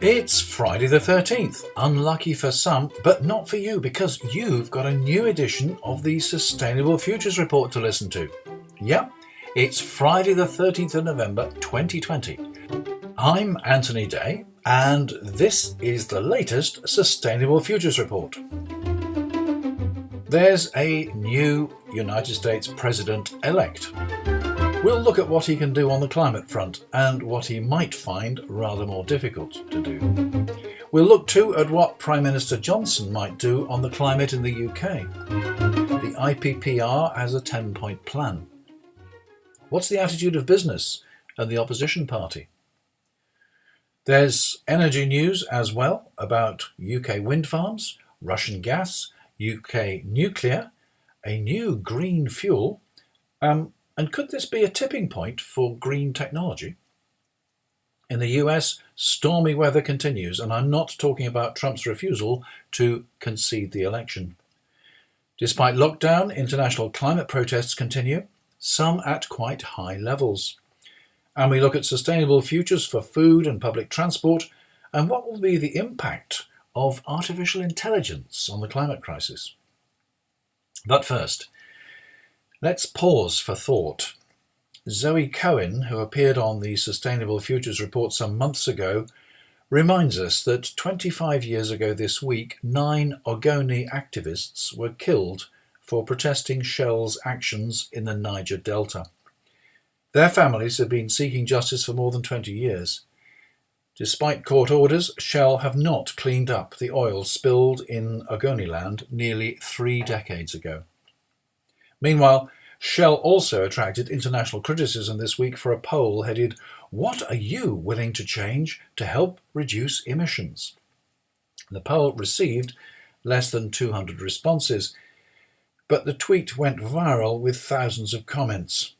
It's Friday the 13th. Unlucky for some, but not for you, because you've got a new edition of the Sustainable Futures Report to listen to. Yep, it's Friday the 13th of November 2020. I'm Anthony Day, and this is the latest Sustainable Futures Report. There's a new United States President-elect. We'll look at what he can do on the climate front and what he might find rather more difficult to do. We'll look too at what Prime Minister Johnson might do on the climate in the UK. The IPPR has a 10-point plan. What's the attitude of business and the opposition party? There's energy news as well about UK wind farms, Russian gas, UK nuclear, a new green fuel, and could this be a tipping point for green technology? In the US, stormy weather continues, and I'm not talking about Trump's refusal to concede the election. Despite lockdown, international climate protests continue, some at quite high levels. And we look at sustainable futures for food and public transport, and what will be the impact of artificial intelligence on the climate crisis. But first, let's pause for thought. Zoe Cohen, who appeared on the Sustainable Futures Report some months ago, reminds us that 25 years ago this week, 9 Ogoni activists were killed for protesting Shell's actions in the Niger Delta. Their families have been seeking justice for more than 20 years. Despite court orders, Shell have not cleaned up the oil spilled in Ogoniland nearly 3 decades ago. Meanwhile, Shell also attracted international criticism this week for a poll headed, "What are you willing to change to help reduce emissions?" The poll received less than 200 responses, but the tweet went viral with thousands of comments.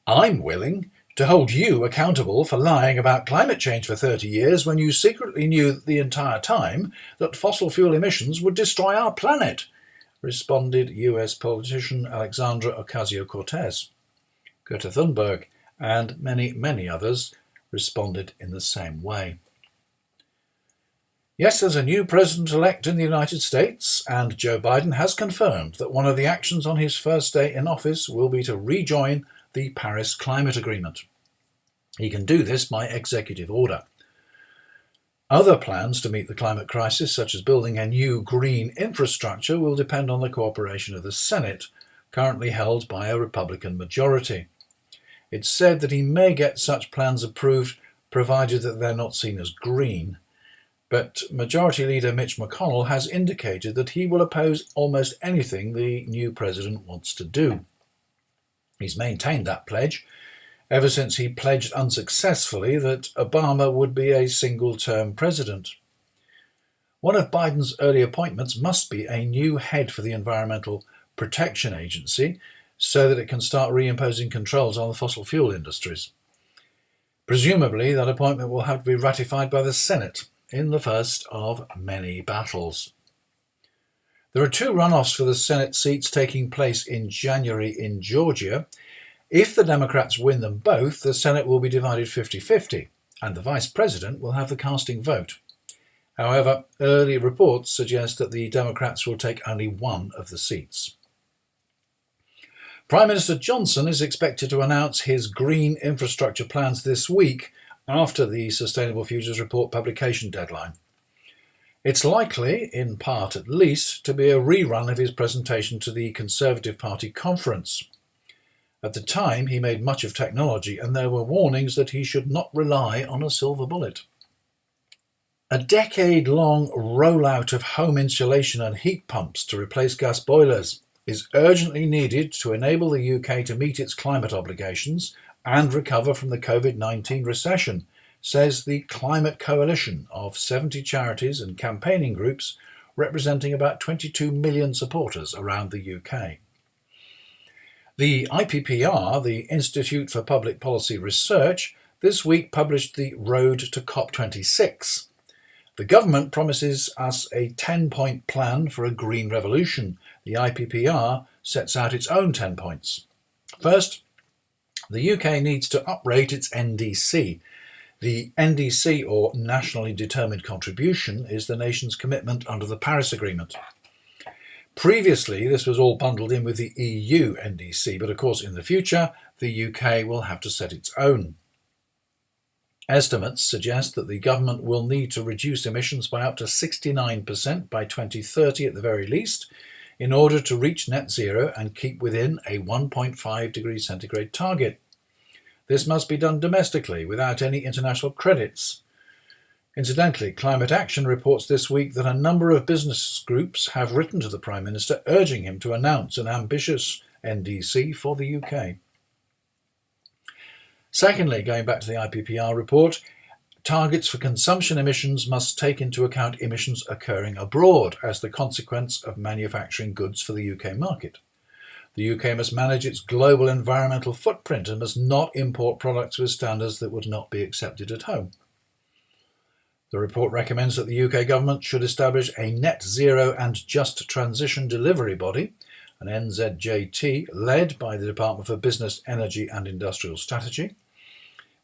"I'm willing to hold you accountable for lying about climate change for 30 years when you secretly knew the entire time that fossil fuel emissions would destroy our planet," responded US politician Alexandra Ocasio-Cortez. Greta Thunberg and many others responded in the same way. Yes, there's a new president-elect in the United States, and Joe Biden has confirmed that one of the actions on his first day in office will be to rejoin the Paris Climate Agreement. He can do this by executive order. Other plans to meet the climate crisis, such as building a new green infrastructure, will depend on the cooperation of the Senate, currently held by a Republican majority. It's said that he may get such plans approved, provided that they're not seen as green. But Majority Leader Mitch McConnell has indicated that he will oppose almost anything the new president wants to do. He's maintained that pledge ever since he pledged unsuccessfully that Obama would be a single-term president. One of Biden's early appointments must be a new head for the Environmental Protection Agency so that it can start reimposing controls on the fossil fuel industries. Presumably, that appointment will have to be ratified by the Senate in the first of many battles. There are 2 runoffs for the Senate seats taking place in January in Georgia. If the Democrats win them both, the Senate will be divided 50-50, and the Vice President will have the casting vote. However, early reports suggest that the Democrats will take only 1 of the seats. Prime Minister Johnson is expected to announce his green infrastructure plans this week after the Sustainable Futures Report publication deadline. It's likely, in part at least, to be a rerun of his presentation to the Conservative Party conference. At the time, he made much of technology, and there were warnings that he should not rely on a silver bullet. A decade-long rollout of home insulation and heat pumps to replace gas boilers is urgently needed to enable the UK to meet its climate obligations and recover from the COVID-19 recession, says the Climate Coalition of 70 charities and campaigning groups representing about 22 million supporters around the UK. The IPPR, the Institute for Public Policy Research, this week published the Road to COP26. The government promises us a 10-point plan for a green revolution the IPPR sets out its own 10 points. First, the UK needs to uprate its NDC. The NDC, or Nationally Determined Contribution, is the nation's commitment under the Paris Agreement. Previously, this was all bundled in with the EU NDC, but of course in the future, the UK will have to set its own. Estimates suggest that the government will need to reduce emissions by up to 69% by 2030 at the very least, in order to reach net zero and keep within a 1.5 degrees centigrade target. This must be done domestically without any international credits. Incidentally, Climate Action reports this week that a number of business groups have written to the Prime Minister urging him to announce an ambitious NDC for the UK. Secondly, going back to the IPPR report, targets for consumption emissions must take into account emissions occurring abroad as the consequence of manufacturing goods for the UK market. The UK must manage its global environmental footprint and must not import products with standards that would not be accepted at home. The report recommends that the UK government should establish a net zero and just transition delivery body, an NZJT, led by the Department for Business, Energy and Industrial Strategy,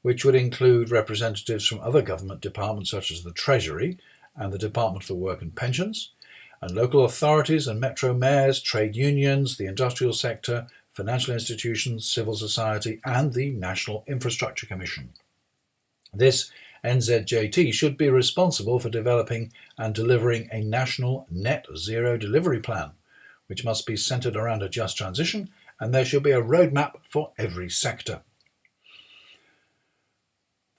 which would include representatives from other government departments such as the Treasury and the Department for Work and Pensions, and local authorities and metro mayors, trade unions, the industrial sector, financial institutions, civil society, and the National Infrastructure Commission. This NZJT should be responsible for developing and delivering a national net zero delivery plan, which must be centred around a just transition, and there should be a roadmap for every sector.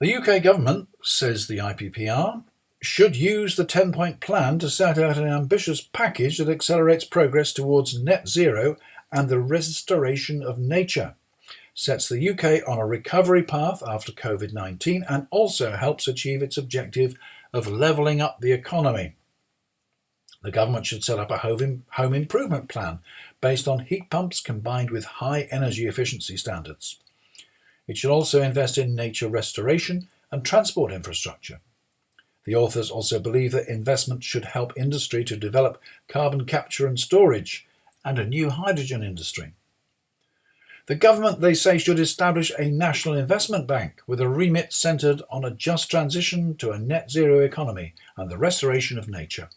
The UK government, says the IPPR, should use the 10-point plan to set out an ambitious package that accelerates progress towards net zero and the restoration of nature, sets the UK on a recovery path after COVID-19, and also helps achieve its objective of levelling up the economy. The government should set up a home improvement plan based on heat pumps combined with high energy efficiency standards. It should also invest in nature restoration and transport infrastructure. The authors also believe that investment should help industry to develop carbon capture and storage and a new hydrogen industry. The government, they say, should establish a national investment bank with a remit centred on a just transition to a net zero economy and the restoration of nature.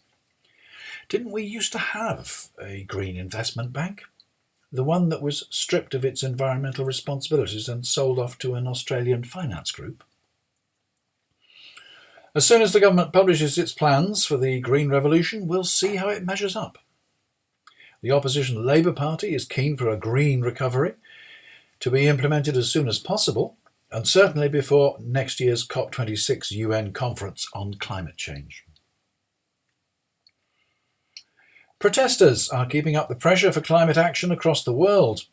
Didn't we used to have a green investment bank? The one that was stripped of its environmental responsibilities and sold off to an Australian finance group. As soon as the government publishes its plans for the Green Revolution, we'll see how it measures up. The opposition Labour Party is keen for a green recovery to be implemented as soon as possible, and certainly before next year's COP26 UN conference on climate change. Protesters are keeping up the pressure for climate action across the world.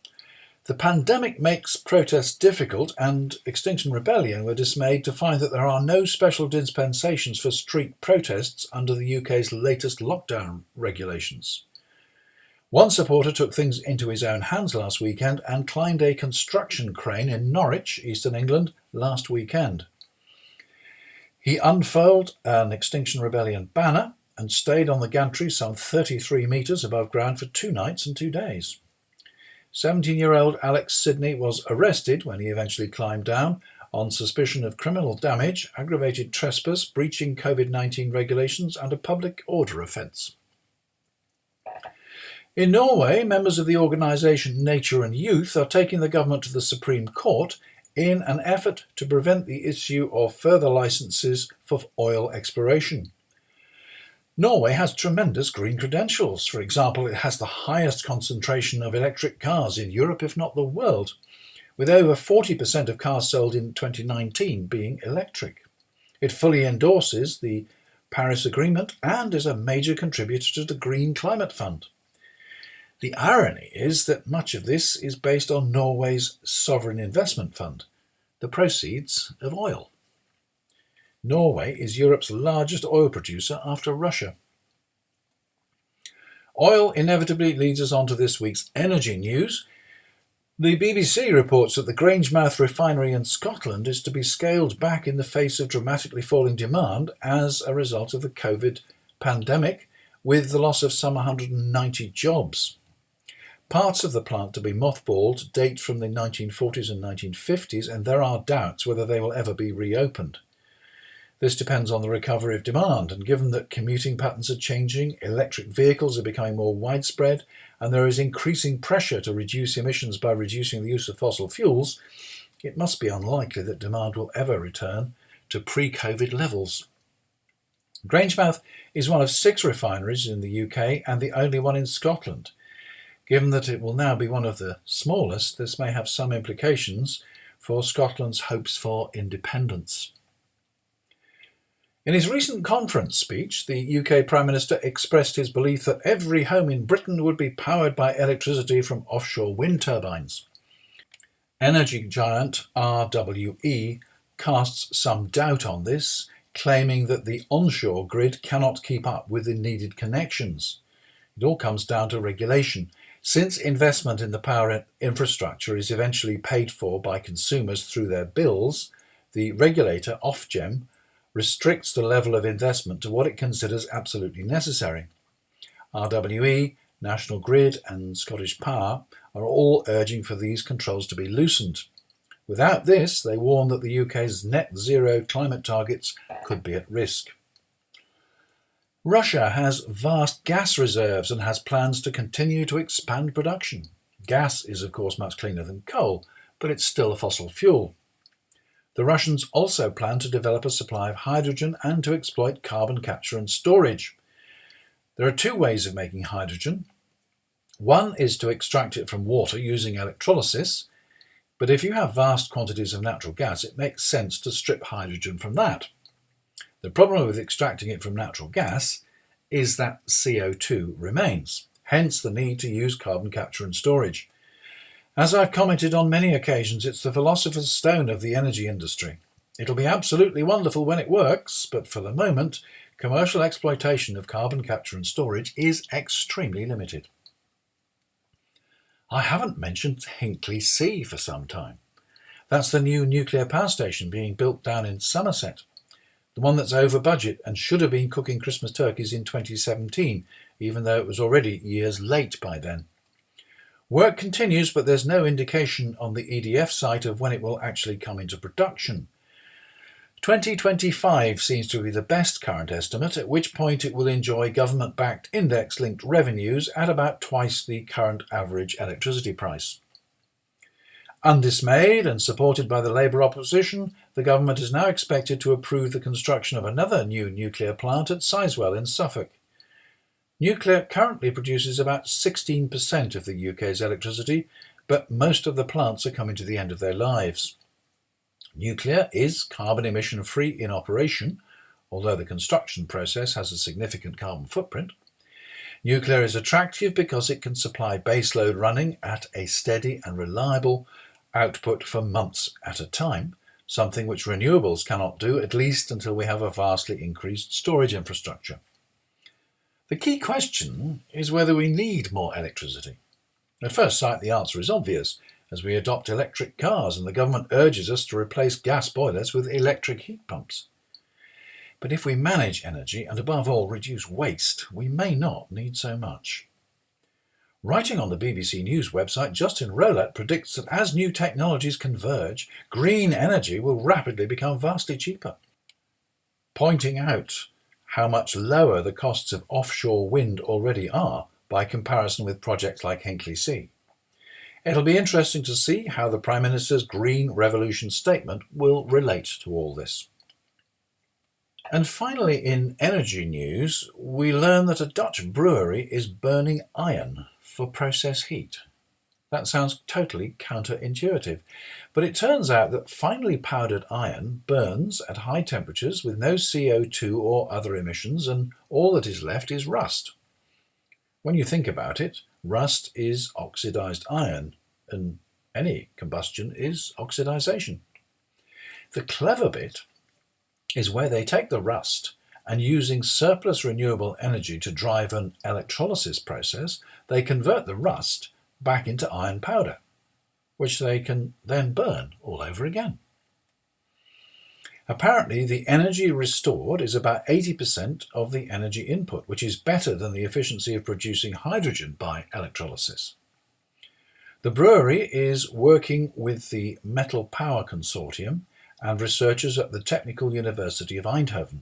The pandemic makes protests difficult, and Extinction Rebellion were dismayed to find that there are no special dispensations for street protests under the UK's latest lockdown regulations. One supporter took things into his own hands last weekend and climbed a construction crane in Norwich, Eastern England, last weekend. He unfurled an Extinction Rebellion banner and stayed on the gantry some 33 metres above ground for 2 nights and 2 days. 17-year-old Alex Sidney was arrested when he eventually climbed down on suspicion of criminal damage, aggravated trespass, breaching COVID-19 regulations and a public order offence. In Norway, members of the organisation Nature and Youth are taking the government to the Supreme Court in an effort to prevent the issue of further licences for oil exploration. Norway has tremendous green credentials. For example, it has the highest concentration of electric cars in Europe, if not the world, with over 40% of cars sold in 2019 being electric. It fully endorses the Paris Agreement and is a major contributor to the Green Climate Fund. The irony is that much of this is based on Norway's sovereign investment fund, the proceeds of oil. Norway is Europe's largest oil producer after Russia. Oil inevitably leads us on to this week's energy news. The BBC reports that the Grangemouth refinery in Scotland is to be scaled back in the face of dramatically falling demand as a result of the COVID pandemic, with the loss of some 190 jobs. Parts of the plant to be mothballed date from the 1940s and 1950s, and there are doubts whether they will ever be reopened. This depends on the recovery of demand, and given that commuting patterns are changing, electric vehicles are becoming more widespread, and there is increasing pressure to reduce emissions by reducing the use of fossil fuels, it must be unlikely that demand will ever return to pre-COVID levels. Grangemouth is one of 6 refineries in the UK and the only one in Scotland. Given that it will now be one of the smallest, this may have some implications for Scotland's hopes for independence. In his recent conference speech, the UK Prime Minister expressed his belief that every home in Britain would be powered by electricity from offshore wind turbines. Energy giant RWE casts some doubt on this, claiming that the onshore grid cannot keep up with the needed connections. It all comes down to regulation. Since investment in the power infrastructure is eventually paid for by consumers through their bills, the regulator, Ofgem, restricts the level of investment to what it considers absolutely necessary. RWE, National Grid and Scottish Power are all urging for these controls to be loosened. Without this, they warn that the UK's net zero climate targets could be at risk. Russia has vast gas reserves and has plans to continue to expand production. Gas is, of course, much cleaner than coal, but it's still a fossil fuel. The Russians also plan to develop a supply of hydrogen and to exploit carbon capture and storage. There are 2 ways of making hydrogen. One is to extract it from water using electrolysis, but if you have vast quantities of natural gas, it makes sense to strip hydrogen from that. The problem with extracting it from natural gas is that CO2 remains, hence the need to use carbon capture and storage. As I've commented on many occasions, it's the philosopher's stone of the energy industry. It'll be absolutely wonderful when it works, but for the moment, commercial exploitation of carbon capture and storage is extremely limited. I haven't mentioned Hinkley C for some time. That's the new nuclear power station being built down in Somerset. The one that's over budget and should have been cooking Christmas turkeys in 2017, even though it was already years late by then. Work continues, but there's no indication on the EDF site of when it will actually come into production. 2025 seems to be the best current estimate, at which point it will enjoy government-backed index-linked revenues at about twice the current average electricity price. Undismayed and supported by the Labour opposition, the government is now expected to approve the construction of another new nuclear plant at Sizewell in Suffolk. Nuclear currently produces about 16% of the UK's electricity, but most of the plants are coming to the end of their lives. Nuclear is carbon emission-free in operation, although the construction process has a significant carbon footprint. Nuclear is attractive because it can supply baseload running at a steady and reliable output for months at a time, something which renewables cannot do, at least until we have a vastly increased storage infrastructure. The key question is whether we need more electricity. At first sight, the answer is obvious, as we adopt electric cars and the government urges us to replace gas boilers with electric heat pumps. But if we manage energy and above all reduce waste, we may not need so much. Writing on the BBC News website, Justin Rowlatt predicts that as new technologies converge, green energy will rapidly become vastly cheaper, pointing out how much lower the costs of offshore wind already are by comparison with projects like Hinkley C. It'll be interesting to see how the Prime Minister's Green Revolution statement will relate to all this. And finally, in energy news, we learn that a Dutch brewery is burning iron for process heat. That sounds totally counterintuitive, but it turns out that finely powdered iron burns at high temperatures with no CO2 or other emissions, and all that is left is rust. When you think about it, rust is oxidized iron, and any combustion is oxidization. The clever bit is where they take the rust and, using surplus renewable energy to drive an electrolysis process, they convert the rust back into iron powder, which they can then burn all over again. Apparently, the energy restored is about 80% of the energy input, which is better than the efficiency of producing hydrogen by electrolysis. The brewery is working with the Metal Power Consortium and researchers at the Technical University of Eindhoven.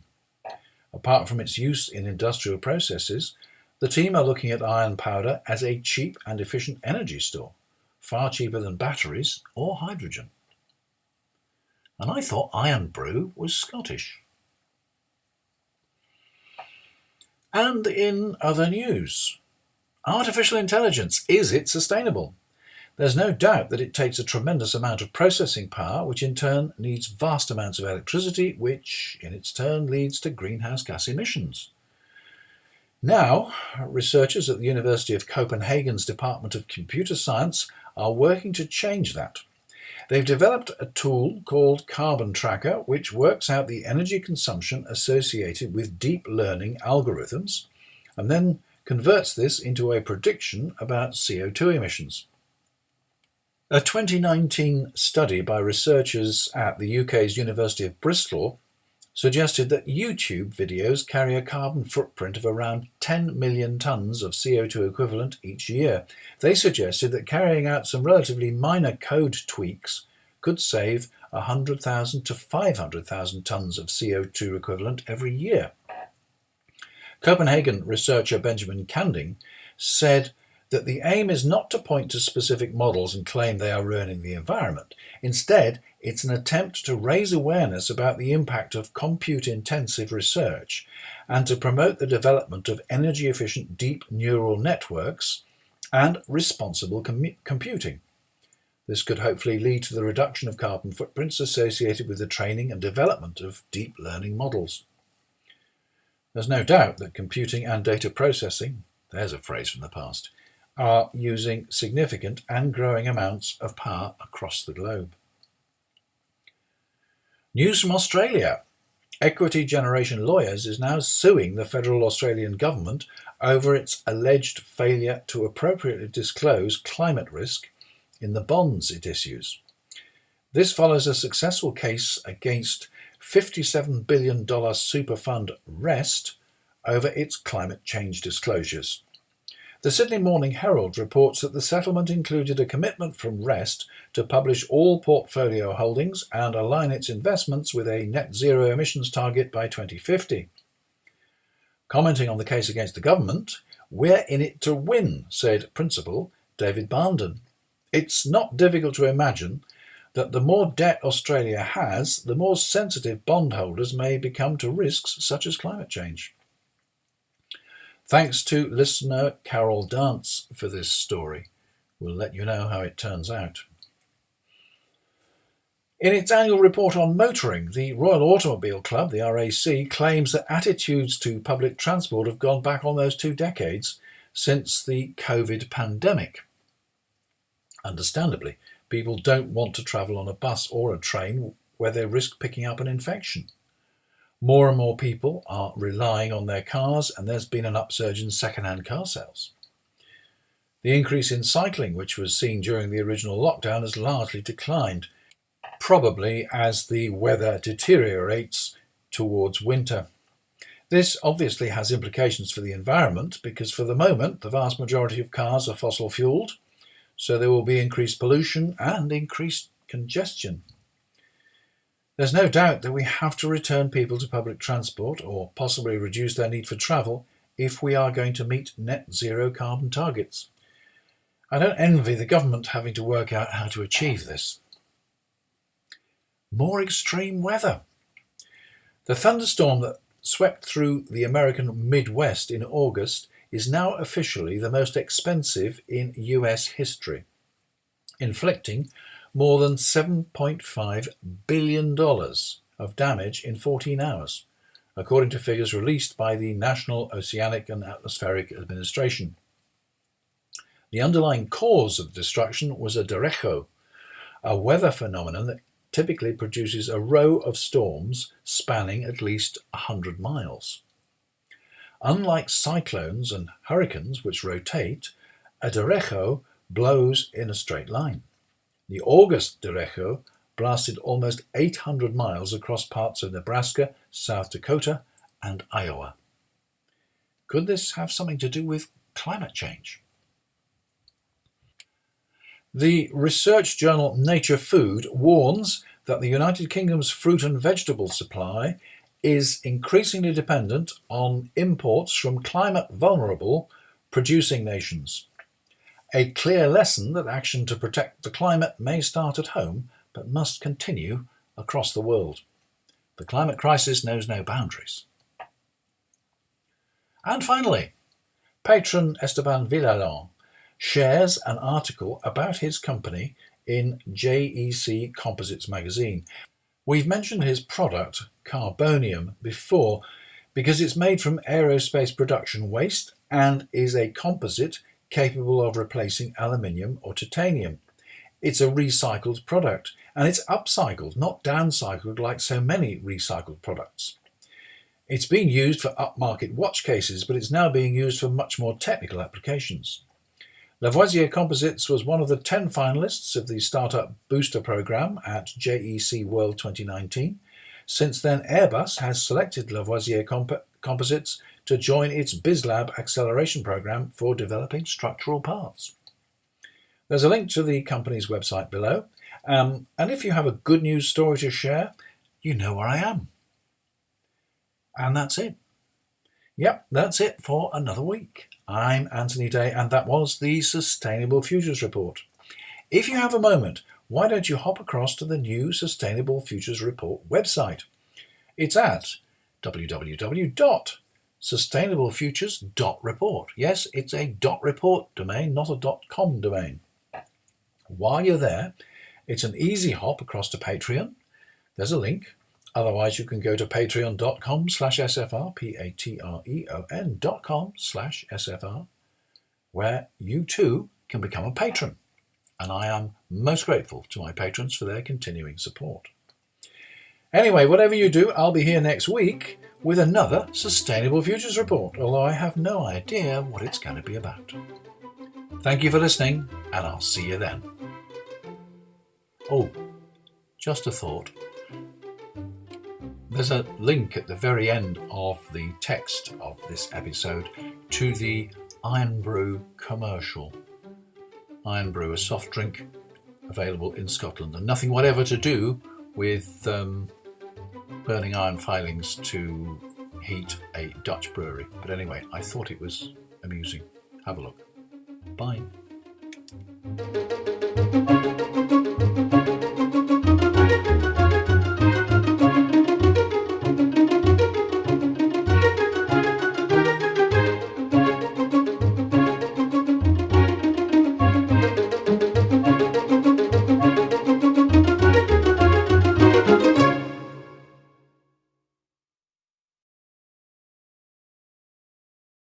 Apart from its use in industrial processes, the team are looking at iron powder as a cheap and efficient energy store, far cheaper than batteries or hydrogen. And I thought Iron Brew was Scottish. And in other news, artificial intelligence, is it sustainable? There's no doubt that it takes a tremendous amount of processing power, which in turn needs vast amounts of electricity, which in its turn leads to greenhouse gas emissions. Now, researchers at the University of Copenhagen's Department of Computer Science are working to change that. They've developed a tool called Carbon Tracker, which works out the energy consumption associated with deep learning algorithms, and then converts this into a prediction about CO2 emissions. A 2019 study by researchers at the UK's University of Bristol suggested that YouTube videos carry a carbon footprint of around 10 million tonnes of CO2 equivalent each year. They suggested that carrying out some relatively minor code tweaks could save 100,000 to 500,000 tonnes of CO2 equivalent every year. Copenhagen researcher Benjamin Canding said that the aim is not to point to specific models and claim they are ruining the environment. Instead, it's an attempt to raise awareness about the impact of compute-intensive research and to promote the development of energy-efficient deep neural networks and responsible computing. This could hopefully lead to the reduction of carbon footprints associated with the training and development of deep learning models. There's no doubt that computing and data processing, there's a phrase from the past, are using significant and growing amounts of power across the globe. News from Australia. Equity Generation Lawyers is now suing the federal Australian government over its alleged failure to appropriately disclose climate risk in the bonds it issues. This follows a successful case against $57 billion super fund REST over its climate change disclosures. The Sydney Morning Herald reports that the settlement included a commitment from REST to publish all portfolio holdings and align its investments with a net zero emissions target by 2050. Commenting on the case against the government, "We're in it to win," said Principal David Barnden. "It's not difficult to imagine that the more debt Australia has, the more sensitive bondholders may become to risks such as climate change." Thanks to listener Carol Dance for this story. We'll let you know how it turns out. In its annual report on motoring, the Royal Automobile Club, the RAC, claims that attitudes to public transport have gone back almost 2 decades since the COVID pandemic. Understandably, people don't want to travel on a bus or a train where they risk picking up an infection. More and more people are relying on their cars, and there's been an upsurge in second-hand car sales. The increase in cycling, which was seen during the original lockdown, has largely declined, probably as the weather deteriorates towards winter. This obviously has implications for the environment because for the moment the vast majority of cars are fossil fueled, so there will be increased pollution and increased congestion. There's no doubt that we have to return people to public transport or possibly reduce their need for travel if we are going to meet net zero carbon targets. I don't envy the government having to work out how to achieve this. More extreme weather. The thunderstorm that swept through the American Midwest in August is now officially the most expensive in US history, inflicting more than $7.5 billion of damage in 14 hours, according to figures released by the National Oceanic and Atmospheric Administration. The underlying cause of the destruction was a derecho, a weather phenomenon that typically produces a row of storms spanning at least 100 miles. Unlike cyclones and hurricanes, which rotate, a derecho blows in a straight line. The August derecho blasted almost 800 miles across parts of Nebraska, South Dakota, and Iowa. Could this have something to do with climate change? The research journal Nature Food warns that the United Kingdom's fruit and vegetable supply is increasingly dependent on imports from climate-vulnerable producing nations. A clear lesson that action to protect the climate may start at home, but must continue across the world. The climate crisis knows no boundaries. And finally, patron Esteban Villalon shares an article about his company in JEC Composites magazine. We've mentioned his product, carbonium, before because it's made from aerospace production waste and is a composite capable of replacing aluminium or titanium. It's a recycled product, and it's upcycled, not downcycled like so many recycled products. It's been used for upmarket watch cases, but it's now being used for much more technical applications. Lavoisier Composites was one of the 10 finalists of the Startup Booster Programme at JEC World 2019. Since then, Airbus has selected Lavoisier Composites to join its BizLab acceleration programme for developing structural parts. There's a link to the company's website below, and if you have a good news story to share, you know where I am. And that's it. Yep, that's it for another week. I'm Anthony Day, and that was the Sustainable Futures Report. If you have a moment, why don't you hop across to the new Sustainable Futures Report website? It's at www.sustainablefutures.report. Yes, it's a .report domain, not a .com domain. While you're there, it's an easy hop across to Patreon. There's a link. Otherwise, you can go to patreon.com/SFR, patreon.com/SFR, where you too can become a patron. And I am most grateful to my patrons for their continuing support. Anyway, whatever you do, I'll be here next week with another Sustainable Futures Report, although I have no idea what it's going to be about. Thank you for listening, and I'll see you then. Oh, just a thought. There's a link at the very end of the text of this episode to the Iron Brew commercial. Iron Brew, a soft drink available in Scotland, and nothing whatever to do with burning iron filings to heat a Dutch brewery. But anyway, I thought it was amusing. Have a look. Bye.